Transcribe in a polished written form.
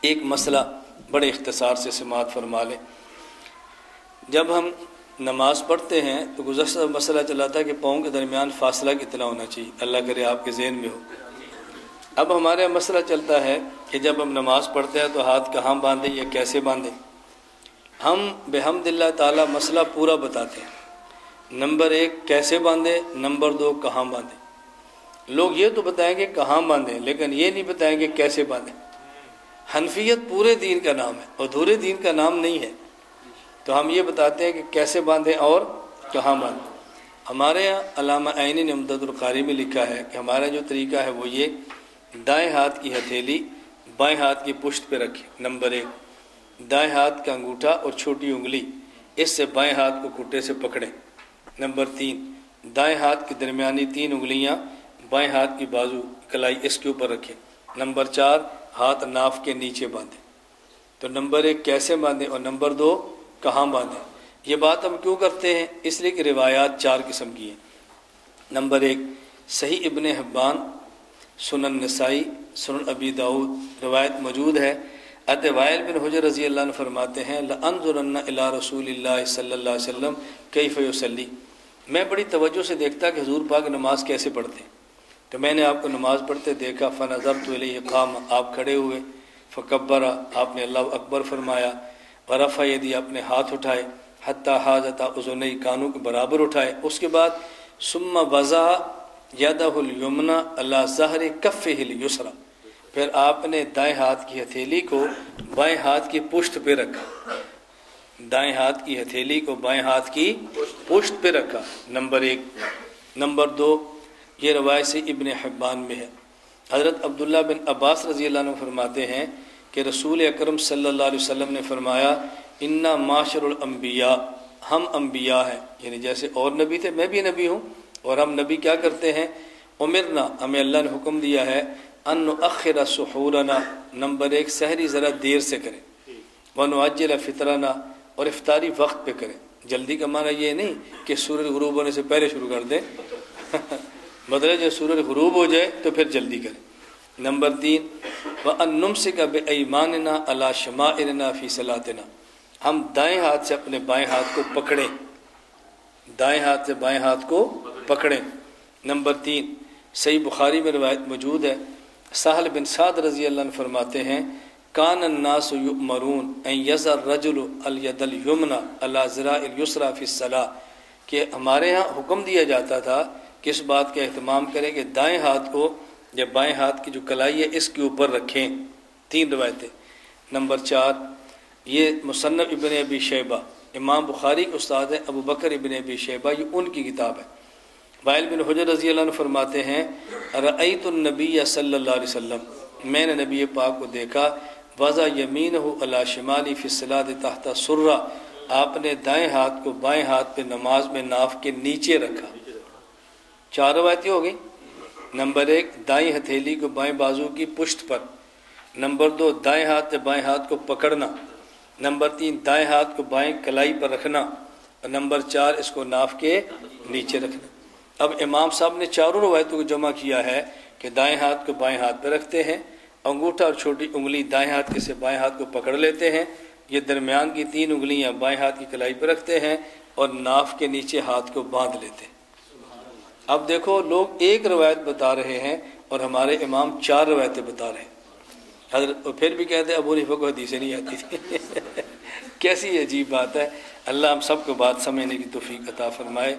ایک مسئلہ بڑے اختصار سے سماعت فرما لیں۔ جب ہم نماز پڑھتے ہیں تو گزشتہ مسئلہ چلا تھا کہ پاؤں کے درمیان فاصلہ کتنا ہونا چاہیے، اللہ کرے آپ کے ذہن میں ہو۔ اب ہمارا مسئلہ چلتا ہے کہ جب ہم نماز پڑھتے ہیں تو ہاتھ کہاں باندھیں یا کیسے باندھیں۔ ہم بحمد اللہ تعالیٰ مسئلہ پورا بتاتے ہیں، نمبر 1 کیسے باندھیں، نمبر 2 کہاں باندھیں۔ لوگ یہ تو بتائیں گے کہاں باندھیں، لیکن یہ نہیں بتائیں گے کیسے باندھیں۔ حنفیت پورے دین کا نام ہے، ادھورے دین کا نام نہیں ہے۔ تو ہم یہ بتاتے ہیں کہ کیسے باندھیں اور کہاں باندھیں۔ ہمارے یہاں علامہ عینی نے عمدۃ القاری میں لکھا ہے کہ ہمارا جو طریقہ ہے وہ یہ، دائیں ہاتھ کی ہتھیلی بائیں ہاتھ کی پشت پہ رکھیں، نمبر 1۔ دائیں ہاتھ کا انگوٹھا اور چھوٹی انگلی اس سے بائیں ہاتھ کو کھٹے سے پکڑیں، نمبر 3۔ دائیں ہاتھ کی درمیانی 3 انگلیاں بائیں ہاتھ کی بازو کلائی اس کے اوپر رکھیں، نمبر 4۔ ہاتھ ناف کے نیچے باندھیں۔ تو نمبر 1 کیسے باندھیں اور نمبر 2 کہاں باندھیں۔ یہ بات ہم کیوں کرتے ہیں؟ اس لیے کہ روایات 4 قسم کی ہیں۔ نمبر 1 صحیح ابن حبان، سنن نسائی، سنن ابی داؤد روایت موجود ہے۔ حضرت وائل بن حجر رضی اللہ عنہ فرماتے ہیں لَأَنظُرَنَّ إِلَىٰ رَسُولِ اللَّهِ صلی اللہ علیہ وسلم كَيْفَ يُصَلِّي، میں بڑی توجہ سے دیکھتا کہ حضور پاک نماز کیسے پڑھتے ہیں، تو میں نے آپ کو نماز پڑھتے دیکھا۔ فَنَظَرْتُ إِلَيْهِ قَامَ، آپ کھڑے ہوئے، فَكَبَّرَ، آپ نے اللہ اکبر فرمایا، وَرَفَعَ يَدَيْهِ، اپنے ہاتھ اٹھائے، حَتَّىٰ حَاذَتَا أُذُنَيْهِ، کانوں کے برابر اٹھائے، اس کے بعد ثُمَّ وَضَعَ يَدَهُ الْيُمْنَىٰ عَلَىٰ ظَهْرِ كَفِّهِ الْيُسْرَىٰ، پھر آپ نے دائیں ہاتھ کی ہتھیلی کو بائیں ہاتھ کی پشت پہ رکھا، دائیں ہاتھ کی ہتھیلی کو بائیں ہاتھ کی پشت پہ رکھا، نمبر 1۔ نمبر 2 یہ روایت سے ابن حبان میں ہے۔ حضرت عبداللہ بن عباس رضی اللہ عنہ فرماتے ہیں کہ رسول اکرم صلی اللہ علیہ وسلم نے فرمایا انا معاشر الانبیاء، ہم انبیاء ہیں، یعنی جیسے اور نبی تھے میں بھی نبی ہوں، اور ہم نبی کیا کرتے ہیں، امرنا، ہمیں اللہ نے حکم دیا ہے، ان نؤخر سحورنا، نمبر 1 سحری ذرا دیر سے کریں، ونعجل فطرنا، اور افطاری وقت پہ کریں۔ جلدی کا معنی یہ نہیں کہ سورج غروب ہونے سے پہلے شروع کر دیں مطلب جب سورج غروب ہو جائے تو پھر جلدی کریں۔ نمبر 3 وَأَن نُمْسِكَ بِأَيْمَانِنَا عَلَىٰ شَمَائِلِنَا فِي صَلَاتِنَا، ہم دائیں ہاتھ سے اپنے بائیں ہاتھ کو پکڑیں، دائیں ہاتھ سے بائیں ہاتھ کو پکڑیں۔ نمبر 3 صحیح بخاری میں روایت موجود ہے، سہل بن سعد رضی اللہ عنہ فرماتے ہیں کان الناس یؤمرون ان یضع الرجل الید الیمنى علی ذراع الیسری فی الصلاۃ، کہ ہمارے ہاں حکم دیا جاتا تھا کہ اس بات کا اہتمام کریں کہ دائیں ہاتھ کو یا بائیں ہاتھ کی جو کلائی ہے اس کے اوپر رکھیں۔ 3 روایتیں۔ نمبر 4 یہ مصنف ابن ابی شیبہ، امام بخاری کے استاد ہیں ابو بکر ابن ابی شیبہ، یہ ان کی کتاب ہے۔ وائل بن حجر رضی اللہ عنہ فرماتے ہیں رأیت النبی صلی اللہ علیہ وسلم، میں نے نبی پاک کو دیکھا، وضع یمینہ علی شمالی فی الصلاۃ تحت سرہ، آپ نے دائیں ہاتھ کو بائیں ہاتھ پہ نماز میں ناف کے نیچے رکھا۔ 4 روایتیں ہو گئیں۔ نمبر 1 دائیں ہتھیلی کو بائیں بازو کی پشت پر، نمبر 2 دائیں ہاتھ سے بائیں ہاتھ کو پکڑنا، نمبر 3 دائیں ہاتھ کو بائیں کلائی پر رکھنا، اور نمبر 4 اس کو ناف کے نیچے رکھنا۔ اب امام صاحب نے 4 روایتوں کو جمع کیا ہے کہ دائیں ہاتھ کو بائیں ہاتھ پہ رکھتے ہیں، انگوٹھا اور چھوٹی انگلی دائیں ہاتھ کے سے بائیں ہاتھ کو پکڑ لیتے ہیں، یہ درمیان کی 3 انگلیاں بائیں ہاتھ کی کلائی پہ رکھتے ہیں اور ناف کے نیچے ہاتھ کو باندھ لیتے ہیں۔ اب دیکھو لوگ ایک روایت بتا رہے ہیں اور ہمارے امام 4 روایتیں بتا رہے ہیں، حضرت پھر بھی کہتے ہیں ابو حنیفہ کو حدیثیں نہیں آتی تھی کیسی عجیب بات ہے۔ اللہ ہم سب کو بات سمجھنے کی توفیق عطا فرمائے۔